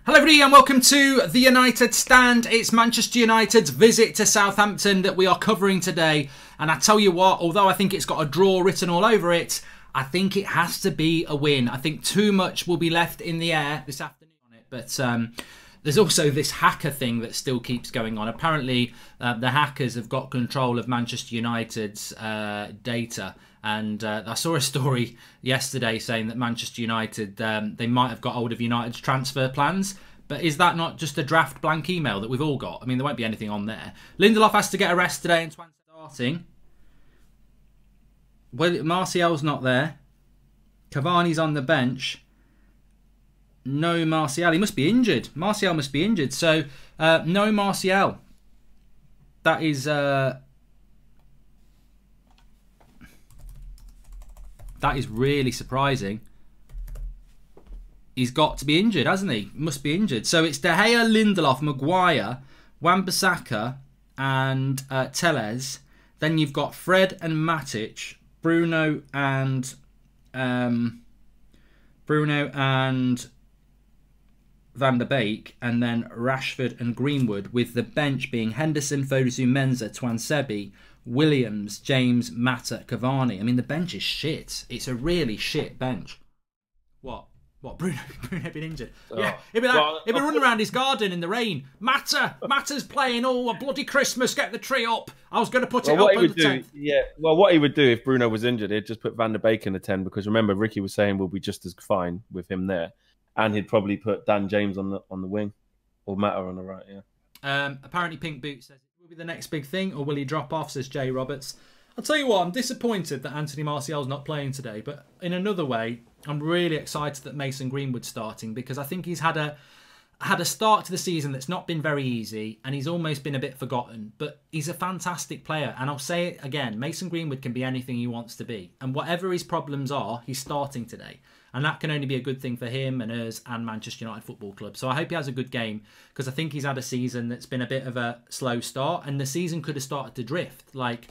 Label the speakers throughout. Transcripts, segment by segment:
Speaker 1: Hello everybody and welcome to the United Stand. It's Manchester United's visit to Southampton that we are covering today. And I tell you what, although I think it's got a draw written all over it, I think it has to be a win. I think too much will be left in the air this afternoon on it. But there's also this hacker thing that still keeps going on. Apparently, the hackers have got control of Manchester United's data. And I saw a story yesterday saying that Manchester United, they might have got hold of United's transfer plans. But is that not just a draft blank email that we've all got? I mean, there won't be anything on there. Lindelof has to get a rest today and Swan's starting. Well, Martial's not there. Cavani's on the bench. No Martial. He must be injured. Martial must be injured. So, no Martial. That is... That is really surprising. He's got to be injured, hasn't he? Must be injured. So it's De Gea, Lindelof, Maguire, Wan-Bissaka and Telles. Then you've got Fred and Matic, Bruno and Van der Beek, and then Rashford and Greenwood, with the bench being Henderson, Fosu Mensah, Twansebi, Williams, James, Mata, Cavani. I mean, the bench is shit. It's a really shit bench. What? Bruno been injured? Oh. Yeah, he'd be running around his garden in the rain. Mata's playing all a bloody Christmas. Get the tree up. I was going to put it up on the 10th.
Speaker 2: Yeah. Well, what he would do if Bruno was injured, he'd just put Van der Beek in the 10 because remember Ricky was saying we'll be just as fine with him there, and he'd probably put Dan James on the wing or Mata on the right. Yeah.
Speaker 1: Apparently, Pink Boot says. Will be the next big thing, or will he drop off, says Jay Roberts. I'll tell you what, I'm disappointed that Anthony Martial's not playing today, but in another way, I'm really excited that Mason Greenwood's starting because I think he's had a start to the season that's not been very easy and he's almost been a bit forgotten, but he's a fantastic player, and I'll say it again, Mason Greenwood can be anything he wants to be, and whatever his problems are, he's starting today. And that can only be a good thing for him and us and Manchester United Football Club. So I hope he has a good game because I think he's had a season that's been a bit of a slow start. And the season could have started to drift. Like,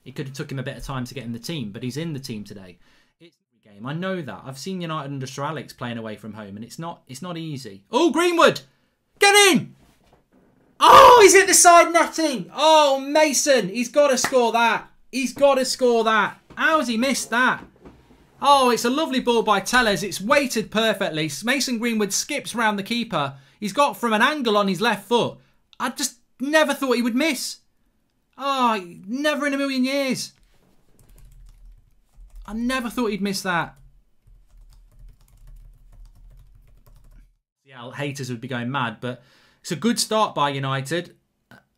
Speaker 1: it could have took him a bit of time to get in the team. But he's in the team today. It's a game. I know that. I've seen United under Sir Alex playing away from home. And it's not easy. Oh, Greenwood! Get in! Oh, he's hit the side netting! Oh, Mason! He's got to score that. He's got to score that. How's he missed that? Oh, it's a lovely ball by Telles. It's weighted perfectly. Mason Greenwood skips round the keeper. He's got from an angle on his left foot. I just never thought he would miss. Oh, never in a million years. I never thought he'd miss that. Yeah, haters would be going mad, but it's a good start by United.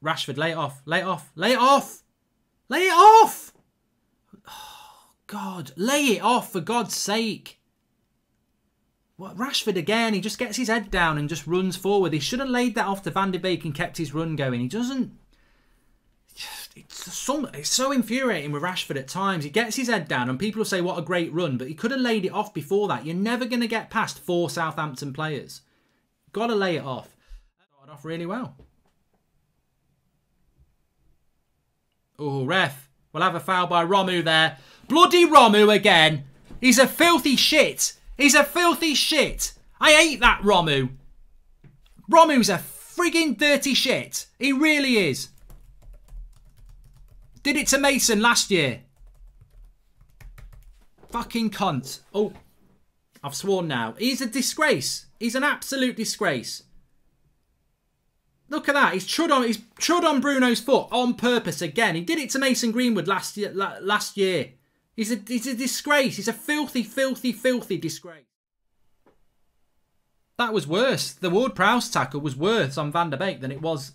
Speaker 1: Rashford, lay it off. Lay it off. Lay it off. Lay it off. God, lay it off for God's sake. What, Rashford again, he just gets his head down and just runs forward. He should have laid that off to Van der Beek and kept his run going. He doesn't. It's so infuriating with Rashford at times. He gets his head down and people will say what a great run, but he could have laid it off before that. You're never going to get past 4 Southampton players. Got to lay it off. Started off really well. Oh, ref. We'll have a foul by Romu there. Bloody Romu again. He's a filthy shit. He's a filthy shit. I hate that Romu. Romu's a frigging dirty shit. He really is. Did it to Mason last year. Fucking cunt. Oh, I've sworn now. He's a disgrace. He's an absolute disgrace. Look at that. He's trod on Bruno's foot on purpose again. He did it to Mason Greenwood last year. He's a disgrace. He's a filthy, filthy, filthy disgrace. That was worse. The Ward-Prowse tackle was worse on Van der Beek than it was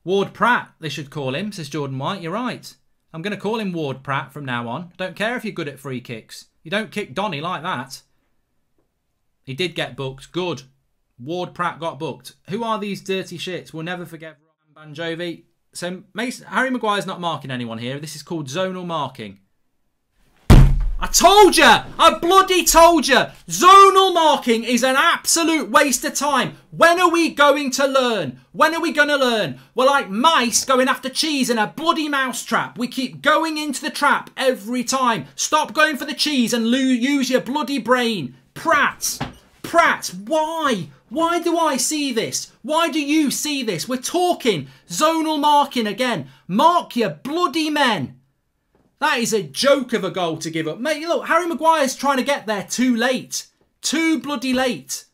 Speaker 1: Ward-Pratt, they should call him, says Jordan White. You're right. I'm going to call him Ward-Pratt from now on. Don't care if you're good at free kicks. You don't kick Donny like that. He did get booked. Good. Ward-Pratt got booked. Who are these dirty shits? We'll never forget Roman Banjovi. So Harry Maguire's not marking anyone here. This is called zonal marking. I told you! I bloody told you! Zonal marking is an absolute waste of time. When are we going to learn? When are we going to learn? We're like mice going after cheese in a bloody mouse trap. We keep going into the trap every time. Stop going for the cheese and use your bloody brain. Prats. Pratt, why? Why do I see this? Why do you see this? We're talking zonal marking again. Mark your bloody men. That is a joke of a goal to give up. Mate, look, Harry Maguire's trying to get there too late. Too bloody late.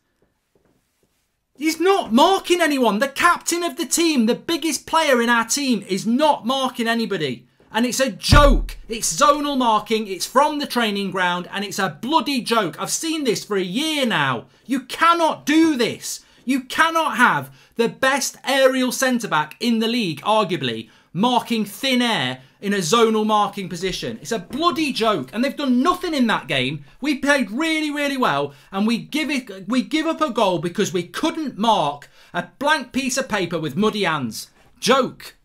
Speaker 1: He's not marking anyone. The captain of the team, the biggest player in our team, is not marking anybody. And it's a joke. It's zonal marking. It's from the training ground. And it's a bloody joke. I've seen this for a year now. You cannot do this. You cannot have the best aerial centre-back in the league, arguably, marking thin air in a zonal marking position. It's a bloody joke. And they've done nothing in that game. We played really, really well. And we give up a goal because we couldn't mark a blank piece of paper with muddy hands. Joke.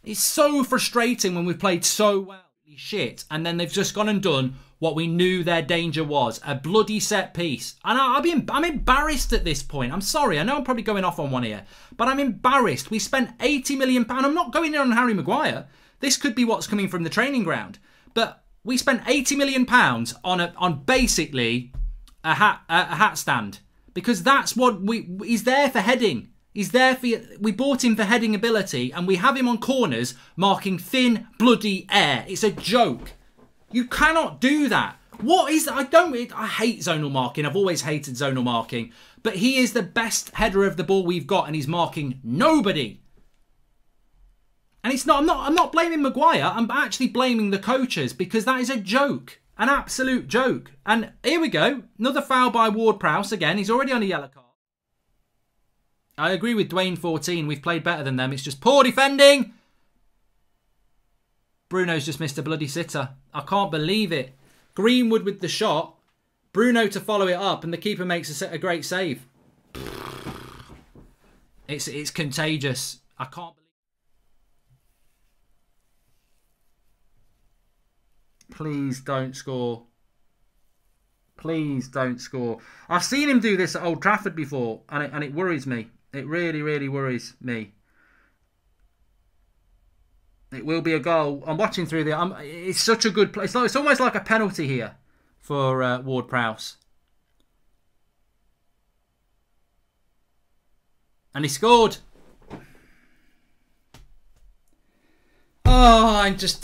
Speaker 1: It's so frustrating when we've played so well. Shit. And then they've just gone and done what we knew their danger was. A bloody set piece. And I'm embarrassed at this point. I'm sorry. I know I'm probably going off on one here. But I'm embarrassed. We spent £80 million. I'm not going in on Harry Maguire. This could be what's coming from the training ground. But we spent £80 million on basically a hat stand. Because that's what he's there for heading. He's there for... We bought him for heading ability and we have him on corners marking thin, bloody air. It's a joke. You cannot do that. What is... I hate zonal marking. I've always hated zonal marking. But he is the best header of the ball we've got and he's marking nobody. And it's not... I'm not blaming Maguire. I'm actually blaming the coaches because that is a joke. An absolute joke. And here we go. Another foul by Ward-Prowse again. He's already on a yellow card. I agree with Dwayne 14. We've played better than them. It's just poor defending. Bruno's just missed a bloody sitter. I can't believe it. Greenwood with the shot. Bruno to follow it up. And the keeper makes a great save. It's contagious. I can't believe it. Please don't score. Please don't score. I've seen him do this at Old Trafford before. And it worries me. It really, really worries me. It will be a goal. I'm watching through the... it's such a good play. It's almost like a penalty here for Ward-Prowse. And he scored. Oh, I just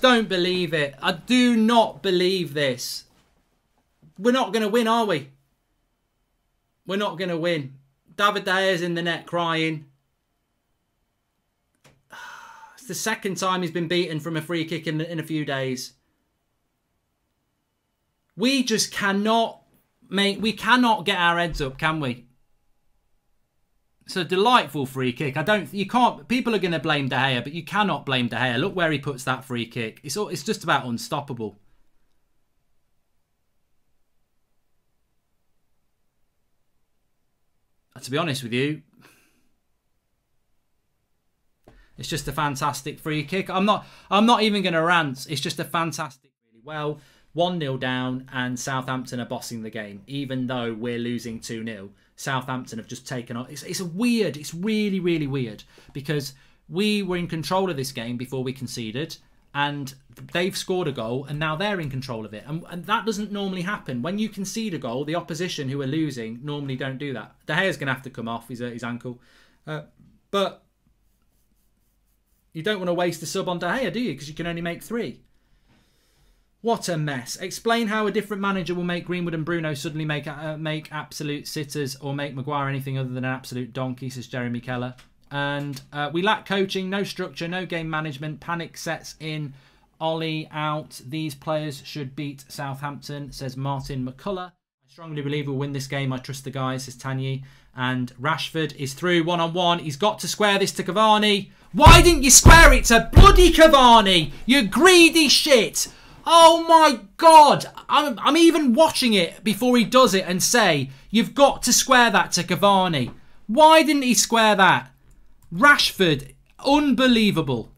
Speaker 1: don't believe it. I do not believe this. We're not going to win, are we? We're not going to win. David De Gea's in the net crying. It's the second time he's been beaten from a free kick in a few days. We just cannot we cannot get our heads up, can we? It's a delightful free kick. People are going to blame De Gea, but you cannot blame De Gea. Look where he puts that free kick. It's just about unstoppable. To be honest with you, it's just a fantastic free kick. I'm not even going to rant. It's just a fantastic, really well. 1-0 down and Southampton are bossing the game. Even though we're losing 2-0, Southampton have just taken on. It's really, really weird because we were in control of this game before we conceded. And they've scored a goal and now they're in control of it. And that doesn't normally happen. When you concede a goal, the opposition who are losing normally don't do that. De Gea's going to have to come off. He's hurt his ankle. But you don't want to waste a sub on De Gea, do you? Because you can only make 3. What a mess. Explain how a different manager will make Greenwood and Bruno suddenly make absolute sitters or make Maguire anything other than an absolute donkey, says Jeremy Keller. And we lack coaching, no structure, no game management. Panic sets in. Ollie out. These players should beat Southampton, says Martin McCullough. I strongly believe we'll win this game. I trust the guys, says Tanyi. And Rashford is through one-on-one. He's got to square this to Cavani. Why didn't you square it to bloody Cavani? You greedy shit. Oh my God. I'm even watching it before he does it and say, you've got to square that to Cavani. Why didn't he square that? Rashford, unbelievable.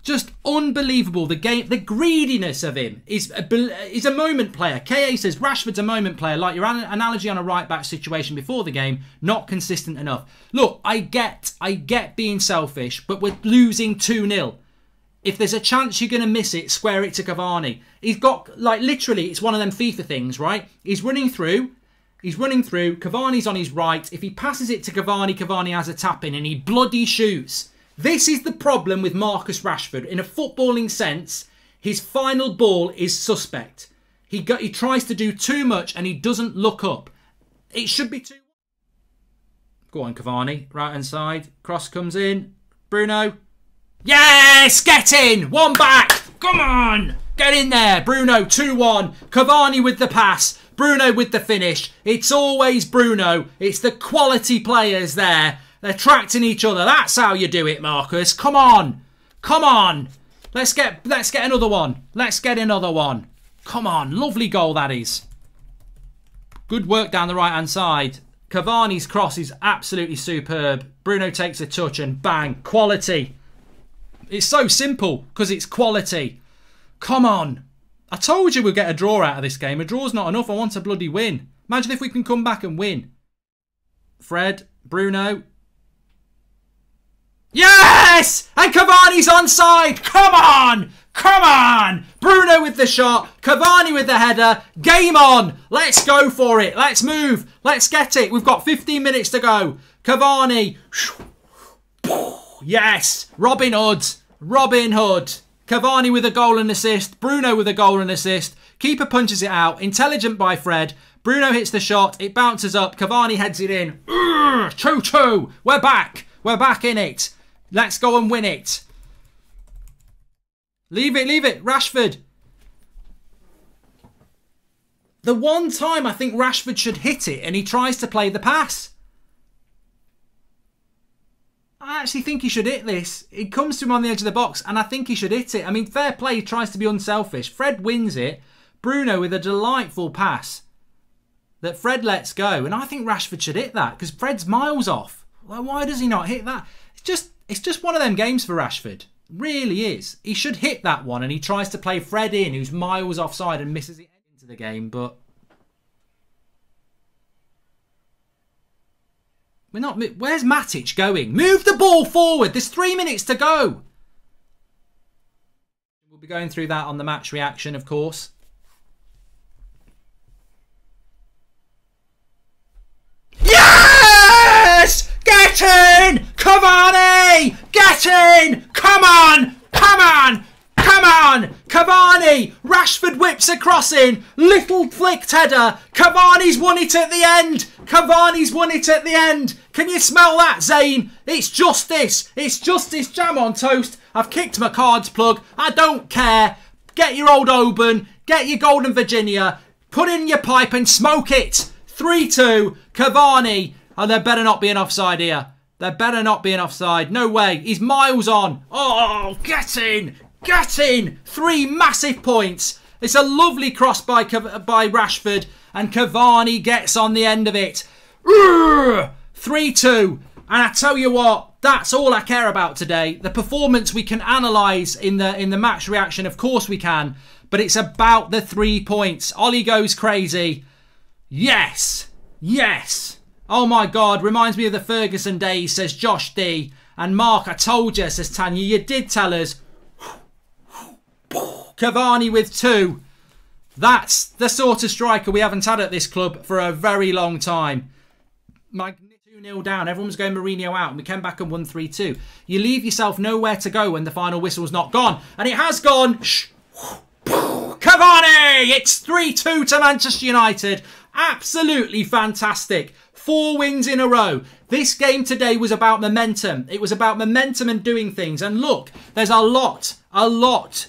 Speaker 1: Just unbelievable. The greediness of him is a moment player. KA says Rashford's a moment player. Like your analogy on a right back situation before the game, not consistent enough. Look, I get being selfish, but we're losing 2-0. If there's a chance you're going to miss it, square it to Cavani. He's got, like, literally, it's one of them FIFA things, right? He's running through. He's running through. Cavani's on his right. If he passes it to Cavani, Cavani has a tap in and he bloody shoots. This is the problem with Marcus Rashford. In a footballing sense, his final ball is suspect. He tries to do too much and he doesn't look up. It should be 2-1. Go on, Cavani. Right hand side. Cross comes in. Bruno. Yes! Get in! One back! Come on! Get in there! Bruno, 2-1. Cavani with the pass. Bruno with the finish. It's always Bruno. It's the quality players there. They're attracting each other. That's how you do it, Marcus. Come on. Come on. Let's get another one. Let's get another one. Come on. Lovely goal, that is. Good work down the right-hand side. Cavani's cross is absolutely superb. Bruno takes a touch and bang. Quality. It's so simple because it's quality. Come on. I told you we'd get a draw out of this game. A draw's not enough. I want a bloody win. Imagine if we can come back and win. Fred. Bruno. Yes! And Cavani's onside. Come on. Come on. Bruno with the shot. Cavani with the header. Game on. Let's go for it. Let's move. Let's get it. We've got 15 minutes to go. Cavani. Yes. Robin Hood. Robin Hood. Cavani with a goal and assist. Bruno with a goal and assist. Keeper punches it out. Intelligent by Fred. Bruno hits the shot. It bounces up. Cavani heads it in. 2-2. We're back. We're back in it. Let's go and win it. Leave it, leave it. Rashford. The one time I think Rashford should hit it and he tries to play the pass. I actually think he should hit this. It comes to him on the edge of the box and I think he should hit it. I mean, fair play, he tries to be unselfish. Fred wins it. Bruno with a delightful pass that Fred lets go. And I think Rashford should hit that because Fred's miles off. Well, why does he not hit that? It's just one of them games for Rashford. Really is. He should hit that one and he tries to play Fred in, who's miles offside and misses it into the game, but we're not. Where's Matic going? Move the ball forward. There's 3 minutes to go. We'll be going through that on the match reaction, of course. Yes! Get in! Cavani! Get in! Come on! Come on! Come on! Cavani! Rashford whips a cross in. Little flicked header. Cavani's won it at the end. Cavani's won it at the end. Can you smell that, Zane? It's justice. It's justice, jam on toast. I've kicked my cards plug. I don't care. Get your old Oban. Get your Golden Virginia. Put in your pipe and smoke it. 3-2. Cavani. Oh, there better not be an offside here. There better not be an offside. No way. He's miles on. Oh, get in. Get in. 3 massive points. It's a lovely cross by Rashford. And Cavani gets on the end of it. 3-2. And I tell you what, that's all I care about today. The performance we can analyse in the match reaction. Of course we can. But it's about the 3 points. Ollie goes crazy. Yes. Yes. Oh my God, reminds me of the Ferguson days, says Josh D. And Mark, I told you, says Tanya, you did tell us. Cavani with 2. That's the sort of striker we haven't had at this club for a very long time. 2-0 down, everyone was going Mourinho out, and we came back and won 3-2. You leave yourself nowhere to go when the final whistle's not gone. And it has gone. Cavani! It's 3-2 to Manchester United. Absolutely fantastic. 4 wins in a row. This game today was about momentum. It was about momentum and doing things. And look, there's a lot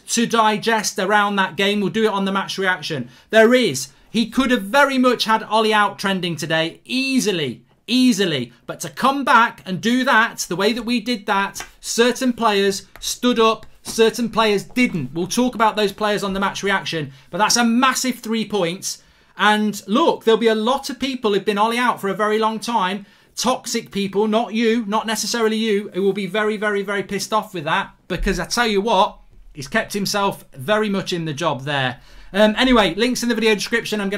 Speaker 1: to digest around that game. We'll do it on the match reaction. There is. He could have very much had Ollie out trending today. Easily. But to come back and do that, the way that we did that, certain players stood up, certain players didn't. We'll talk about those players on the match reaction. But that's a massive 3 points. And look, there'll be a lot of people who've been Ollie out for a very long time. Toxic people, not you, not necessarily you, who will be very, very, very pissed off with that. Because I tell you what, he's kept himself very much in the job there. Anyway, links in the video description. I'm going to